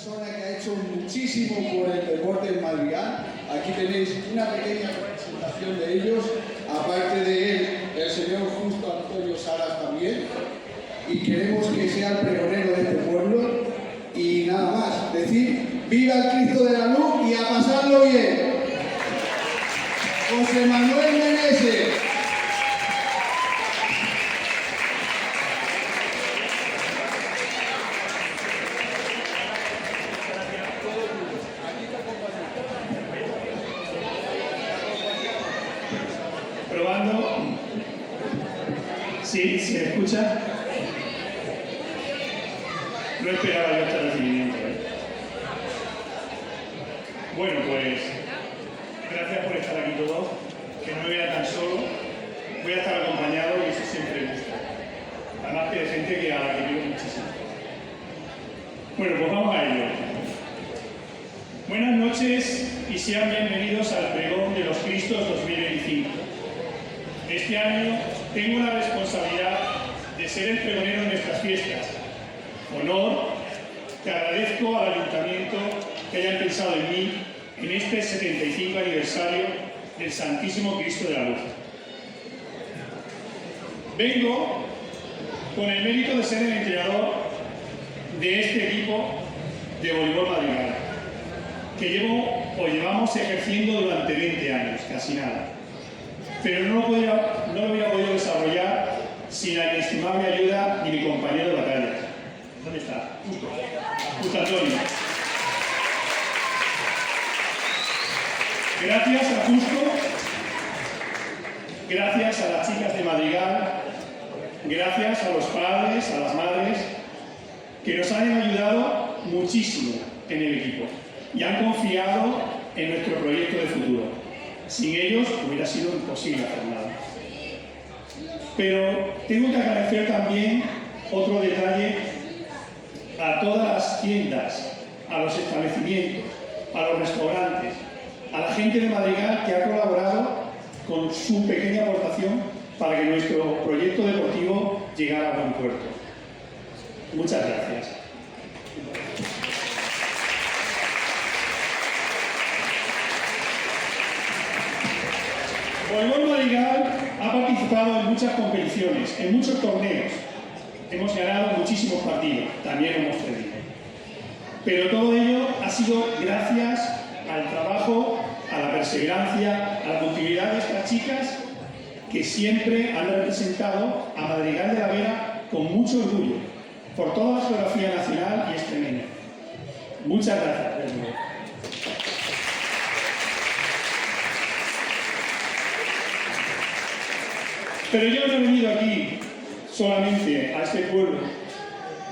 persona que ha hecho muchísimo por el deporte en Madrid. Aquí tenéis una pequeña representación de ellos, aparte de él, el señor Justo Antonio Salas también, y queremos que sea el pregonero de este pueblo. Y nada más, decir ¡viva el Cristo de la Luz y a pasarlo bien! José Manuel Meneses. Probando. ¿Sí? ¿Se me escucha? No esperaba yo este recibimiento. Bueno, pues gracias por estar aquí todos. Que no me vea tan solo. Voy a estar acompañado y eso siempre me gusta. Además que de gente que a la que quiero muchísimo. Bueno, pues vamos a ello. Buenas noches y sean bienvenidos al Pregón de los Cristos 2025. Este año tengo la responsabilidad de ser el pregonero de nuestras fiestas. Honor que agradezco al Ayuntamiento que hayan pensado en mí en este 75 aniversario del Santísimo Cristo de la Luz. Vengo con el mérito de ser el entrenador de este equipo de voleibol madrigal, que llevamos ejerciendo durante 20 años, casi nada. Pero no lo hubiera podido desarrollar sin la inestimable ayuda de mi compañero de batalla. ¿Dónde está? Justo Antonio. Gracias a Justo, gracias a las chicas de Madrigal, gracias a los padres, a las madres, que nos han ayudado muchísimo en el equipo y han confiado en nuestro proyecto de futuro. Sin ellos hubiera sido imposible hacer nada. Pero tengo que agradecer también otro detalle a todas las tiendas, a los establecimientos, a los restaurantes, a la gente de Madrigal que ha colaborado con su pequeña aportación para que nuestro proyecto deportivo llegara a buen puerto. Muchas gracias. Voleibol Madrigal ha participado en muchas competiciones, en muchos torneos. Hemos ganado muchísimos partidos, también hemos perdido. Pero todo ello ha sido gracias al trabajo, a la perseverancia, a la continuidad de estas chicas que siempre han representado a Madrigal de la Vera con mucho orgullo por toda la geografía nacional y extremeña. Muchas gracias. Pero yo no he venido aquí solamente a este pueblo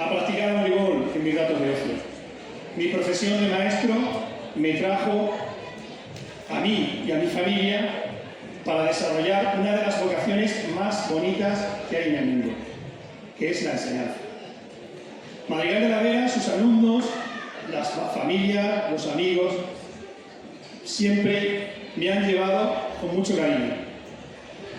a practicar voleibol en mis ratos de ocio. Mi profesión de maestro me trajo a mí y a mi familia para desarrollar una de las vocaciones más bonitas que hay en el mundo, que es la enseñanza. Madrigal de la Vera, sus alumnos, la familia, los amigos, siempre me han llevado con mucho cariño.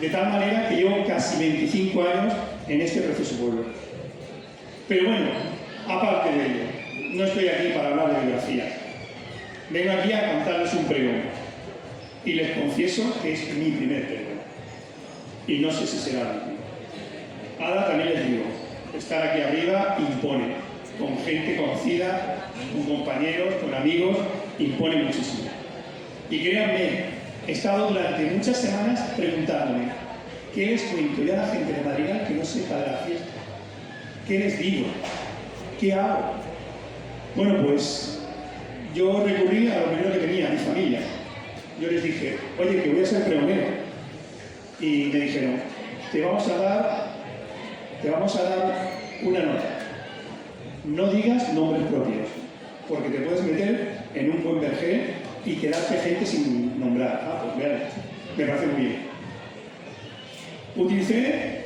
De tal manera que llevo casi 25 años en este precioso pueblo. Pero bueno, aparte de ello, no estoy aquí para hablar de biografías. Vengo aquí a contarles un pregón. Y les confieso que es mi primer pregón. Y no sé si será el último. Ahora también les digo, estar aquí arriba impone. Con gente conocida, con compañeros, con amigos, impone muchísimo. Y créanme, he estado durante muchas semanas preguntándome ¿qué les cuento ya a la gente de Madrigal que no sepa de la fiesta? ¿Qué les digo? ¿Qué hago? Bueno, pues yo recurrí a lo primero que tenía, a mi familia. Yo les dije, oye, que voy a ser pregonero. Y me dijeron, te vamos a dar una nota. No digas nombres propios, porque te puedes meter en un buen vergel y quedarte gente sin nombrar. Ah, pues vean, me parece muy bien. Utilicé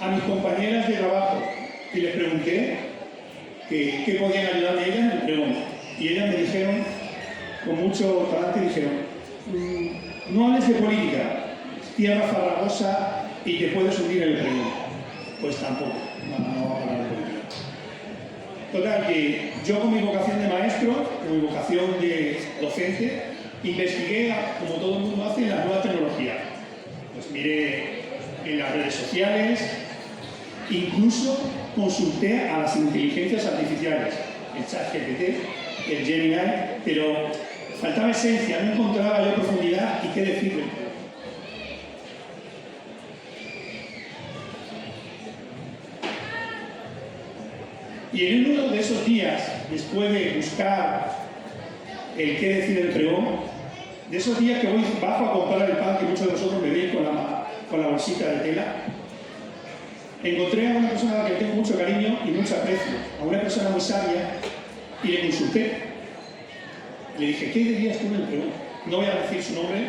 a mis compañeras de trabajo y les pregunté qué podían ayudarme ellas en el pregón. Y ellas me dijeron, con mucho talante, dijeron, no hables de política, tierra farragosa y te puedes hundir en el pregón. Pues tampoco, no hablar de política. Total, que yo con mi vocación de maestro mi vocación de docente, investigué, como todo el mundo hace, las nuevas tecnologías. Pues miré en las redes sociales, incluso consulté a las inteligencias artificiales, el ChatGPT, el Gemini, pero faltaba esencia, no encontraba yo profundidad y qué decir. Y en uno de esos días, después de buscar el qué decir el pregón, de esos días que voy bajo a comprar el pan, que muchos de vosotros me veis con la bolsita de tela, encontré a una persona a la que tengo mucho cariño y mucho aprecio, a una persona muy sabia, y le consulté. Le dije, ¿qué dirías tú en el pregón? No voy a decir su nombre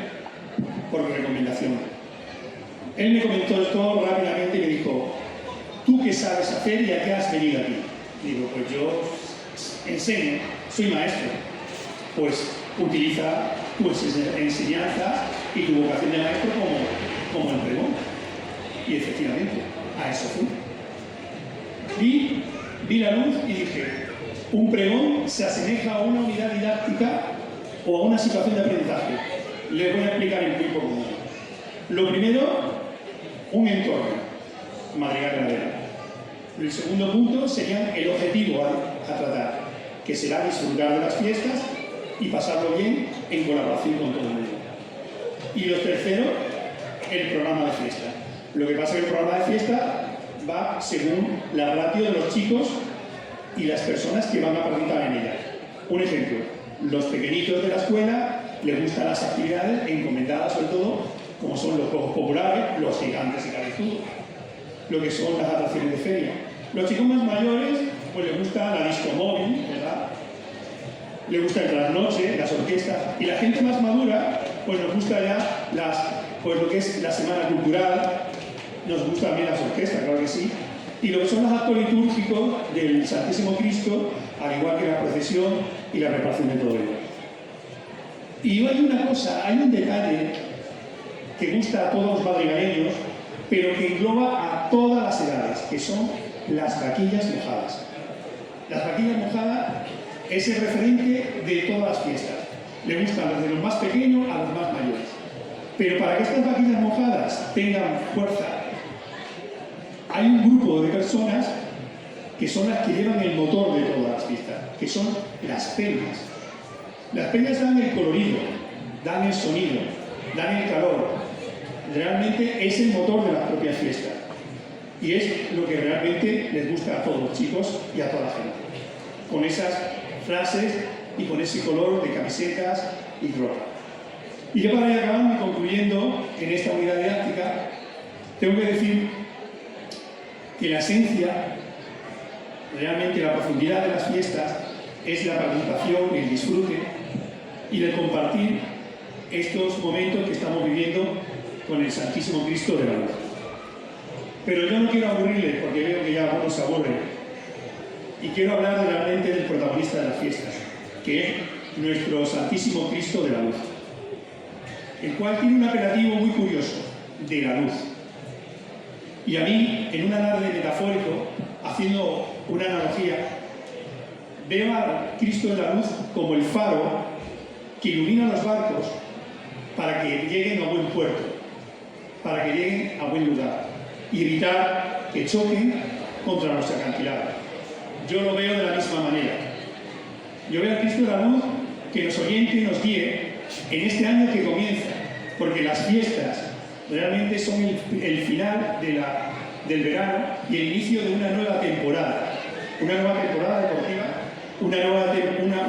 por recomendación. Él me comentó esto rápidamente y me dijo, ¿tú qué sabes hacer y a qué has venido aquí? Digo, pues yo enseño, soy maestro. Pues utiliza tus enseñanzas y tu vocación de maestro como el pregón. Y efectivamente, a eso fui. Vi la luz y dije, un pregón se asemeja a una unidad didáctica o a una situación de aprendizaje. Les voy a explicar en muy poco. Lo primero, un entorno, madrigal ganadera. El segundo punto sería el objetivo a tratar, que será disfrutar de las fiestas y pasarlo bien en colaboración con todo el mundo. Y lo tercero, el programa de fiesta. Lo que pasa es que el programa de fiesta va según la ratio de los chicos y las personas que van a participar en ella. Un ejemplo, los pequeñitos de la escuela les gustan las actividades encomendadas sobre todo, como son los juegos populares, los gigantes y cabezudos, lo que son las atracciones de feria. Los chicos más mayores, pues les gusta la disco móvil, ¿verdad? Les gusta el trasnoche, las orquestas, y la gente más madura, pues nos gusta ya pues lo que es la semana cultural, nos gustan también las orquestas, claro que sí, y lo que son los actos litúrgicos del Santísimo Cristo, al igual que la procesión y la preparación de todo ello. Y hay una cosa, hay un detalle que gusta a todos los madrileños, pero que engloba a todas las edades, que son las vaquillas mojadas. Las vaquillas mojadas es el referente de todas las fiestas. Le gustan desde los más pequeños a los más mayores. Pero para que estas vaquillas mojadas tengan fuerza, hay un grupo de personas que son las que llevan el motor de todas las fiestas, que son las peñas. Las peñas dan el colorido, dan el sonido, dan el calor. Realmente es el motor de las propias fiestas. Y es lo que realmente les gusta a todos los chicos y a toda la gente. Con esas frases y con ese color de camisetas y ropa. Y yo para ir acabando y concluyendo en esta unidad didáctica, tengo que decir que la esencia, realmente la profundidad de las fiestas, es la participación, el disfrute y el compartir estos momentos que estamos viviendo con el Santísimo Cristo de la Luz. Pero yo no quiero aburrirles porque veo que ya algunos se aburren. Y quiero hablar realmente del protagonista de las fiestas, que es nuestro Santísimo Cristo de la Luz, el cual tiene un apelativo muy curioso, de la luz. Y a mí, en un alarde metafórico, haciendo una analogía, veo a Cristo de la Luz como el faro que ilumina los barcos para que lleguen a buen puerto, para que lleguen a buen lugar y evitar que choquen contra los acantilados. Yo lo veo de la misma manera. Yo veo a Cristo de la Luz que nos oriente y nos guíe en este año que comienza, porque las fiestas realmente son el final del verano y el inicio de una nueva temporada deportiva, un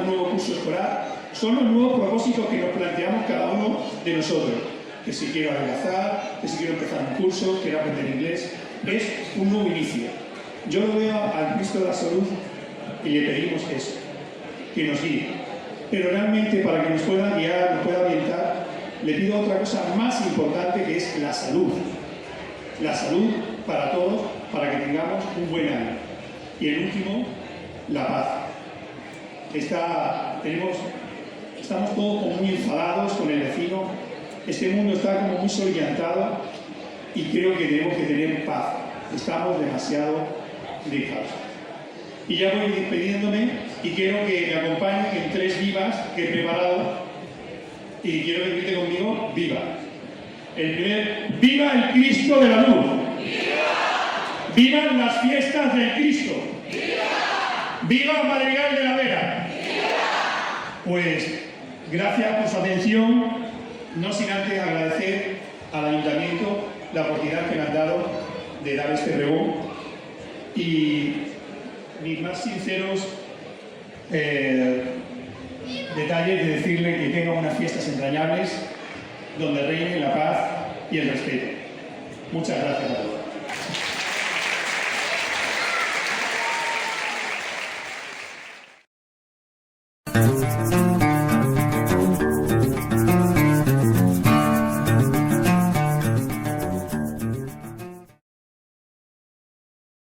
nuevo curso escolar. Son los nuevos propósitos que nos planteamos cada uno de nosotros. Que si quiero adelgazar, que si quiero empezar un curso, quiero aprender inglés, es un nuevo inicio. Yo lo veo al Cristo de la Salud y le pedimos eso, que nos guíe. Pero realmente para que nos pueda guiar, nos pueda orientar, le pido otra cosa más importante, que es la salud. La salud para todos, para que tengamos un buen año. Y el último, la paz. Estamos todos como muy enfadados con el vecino. Este mundo está como muy soliviantado y creo que tenemos que tener paz. Estamos demasiado dejados. Y ya voy despidiéndome. y quiero que me acompañen en 3 vivas que he preparado y quiero que grite conmigo ¡viva! El primer, ¡viva el Cristo de la Luz! ¡Viva! ¡Vivan las fiestas del Cristo! ¡Viva! ¡Viva Madrigal de la Vera! ¡Viva! Pues gracias por su atención, no sin antes agradecer al Ayuntamiento la oportunidad que me han dado de dar este pregón y mis más sinceros detalles de decirle que tenga unas fiestas entrañables donde reine la paz y el respeto. Muchas gracias a todos.